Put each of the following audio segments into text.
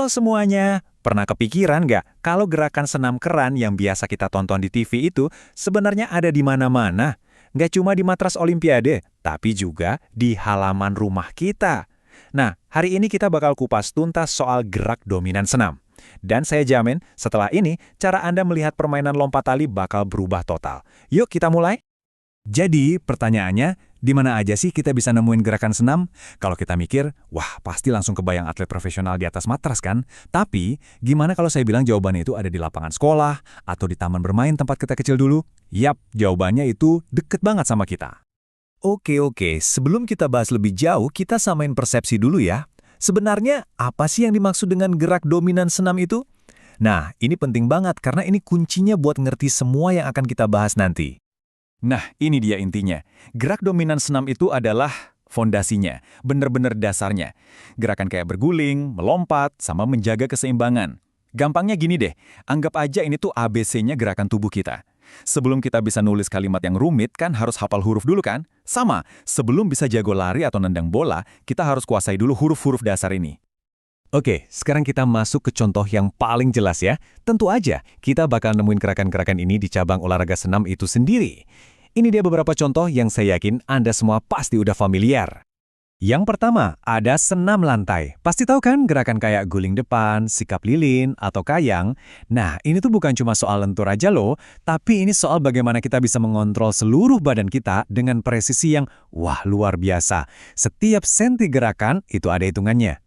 Halo semuanya, pernah kepikiran nggak kalau gerakan senam keran yang biasa kita tonton di TV itu sebenarnya ada di mana-mana? Nggak cuma di matras Olimpiade, tapi juga di halaman rumah kita. Nah, hari ini kita bakal kupas tuntas soal gerak dominan senam. Dan saya jamin, setelah ini, cara Anda melihat permainan lompat tali bakal berubah total. Yuk kita mulai! Jadi, pertanyaannya, di mana aja sih kita bisa nemuin gerakan senam? Kalau kita mikir, wah pasti langsung kebayang atlet profesional di atas matras kan? Tapi, gimana kalau saya bilang jawabannya itu ada di lapangan sekolah, atau di taman bermain tempat kita kecil dulu? Yap, jawabannya itu deket banget sama kita. Oke, sebelum kita bahas lebih jauh, kita samain persepsi dulu ya. Sebenarnya, apa sih yang dimaksud dengan gerak dominan senam itu? Nah, ini penting banget karena ini kuncinya buat ngerti semua yang akan kita bahas nanti. Nah, ini dia intinya. Gerak dominan senam itu adalah fondasinya, bener-bener dasarnya. Gerakan kayak berguling, melompat, sama menjaga keseimbangan. Gampangnya gini deh, anggap aja ini tuh ABC-nya gerakan tubuh kita. Sebelum kita bisa nulis kalimat yang rumit, kan harus hafal huruf dulu kan? Sama, sebelum bisa jago lari atau nendang bola, kita harus kuasai dulu huruf-huruf dasar ini. Oke, sekarang kita masuk ke contoh yang paling jelas ya. Tentu aja, kita bakal nemuin gerakan-gerakan ini di cabang olahraga senam itu sendiri. Ini dia beberapa contoh yang saya yakin Anda semua pasti udah familiar. Yang pertama, ada senam lantai. Pasti tahu kan gerakan kayak guling depan, sikap lilin, atau kayang? Nah, ini tuh bukan cuma soal lentur aja loh, tapi ini soal bagaimana kita bisa mengontrol seluruh badan kita dengan presisi yang, wah, luar biasa. Setiap senti gerakan itu ada hitungannya.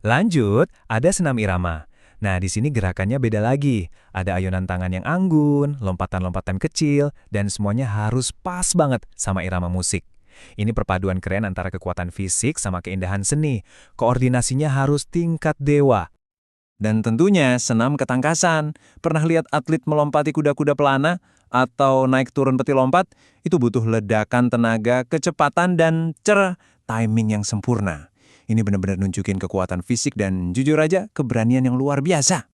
Lanjut, ada senam irama. Nah, di sini gerakannya beda lagi. Ada ayunan tangan yang anggun, lompatan-lompatan kecil, dan semuanya harus pas banget sama irama musik. Ini perpaduan keren antara kekuatan fisik sama keindahan seni. Koordinasinya harus tingkat dewa. Dan tentunya senam ketangkasan. Pernah lihat atlet melompati kuda-kuda pelana? Atau naik turun peti lompat? Itu butuh ledakan tenaga, kecepatan, dan timing yang sempurna. Ini benar-benar nunjukin kekuatan fisik dan jujur aja keberanian yang luar biasa.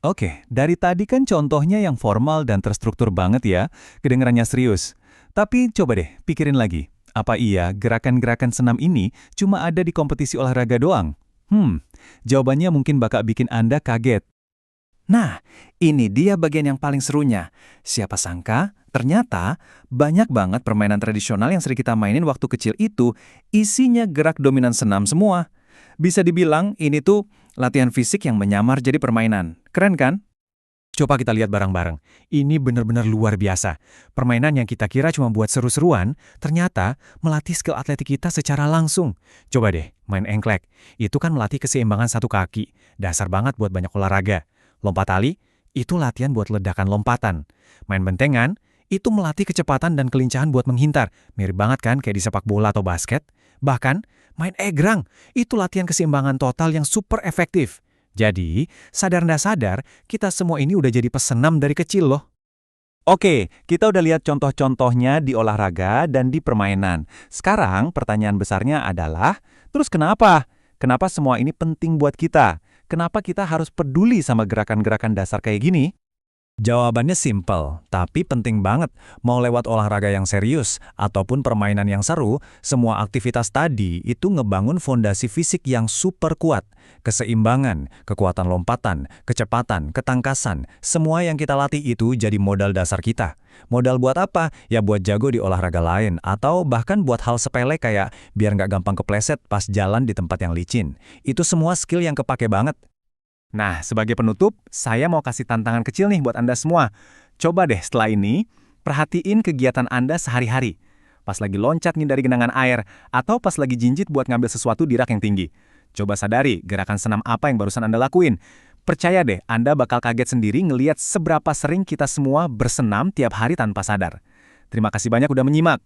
Oke, dari tadi kan contohnya yang formal dan terstruktur banget ya, kedengarannya serius. Tapi coba deh pikirin lagi, apa iya gerakan-gerakan senam ini cuma ada di kompetisi olahraga doang? Jawabannya mungkin bakal bikin Anda kaget. Nah, ini dia bagian yang paling serunya. Siapa sangka, ternyata banyak banget permainan tradisional yang sering kita mainin waktu kecil itu isinya gerak dominan senam semua. Bisa dibilang ini tuh latihan fisik yang menyamar jadi permainan. Keren kan? Coba kita lihat bareng-bareng. Ini benar-benar luar biasa. Permainan yang kita kira cuma buat seru-seruan, ternyata melatih skill atletik kita secara langsung. Coba deh, main engklek. Itu kan melatih keseimbangan satu kaki. Dasar banget buat banyak olahraga. Lompat tali, itu latihan buat ledakan lompatan. Main bentengan, itu melatih kecepatan dan kelincahan buat menghintar. Mirip banget kan kayak di sepak bola atau basket. Bahkan, main egrang, itu latihan keseimbangan total yang super efektif. Jadi, sadar nggak sadar, kita semua ini udah jadi pesenam dari kecil loh. Oke, kita udah lihat contoh-contohnya di olahraga dan di permainan. Sekarang, pertanyaan besarnya adalah, terus kenapa? Kenapa semua ini penting buat kita? Kenapa kita harus peduli sama gerakan-gerakan dasar kayak gini? Jawabannya simpel, tapi penting banget. Mau lewat olahraga yang serius ataupun permainan yang seru, semua aktivitas tadi itu ngebangun fondasi fisik yang super kuat. Keseimbangan, kekuatan lompatan, kecepatan, ketangkasan, semua yang kita latih itu jadi modal dasar kita. Modal buat apa? Ya buat jago di olahraga lain, atau bahkan buat hal sepele kayak biar nggak gampang kepleset pas jalan di tempat yang licin. Itu semua skill yang kepake banget. Nah, sebagai penutup, saya mau kasih tantangan kecil nih buat Anda semua. Coba deh setelah ini, perhatiin kegiatan Anda sehari-hari. Pas lagi loncat ngindari genangan air, atau pas lagi jinjit buat ngambil sesuatu di rak yang tinggi. Coba sadari gerakan senam apa yang barusan Anda lakuin. Percaya deh, Anda bakal kaget sendiri ngeliat seberapa sering kita semua bersenam tiap hari tanpa sadar. Terima kasih banyak udah menyimak.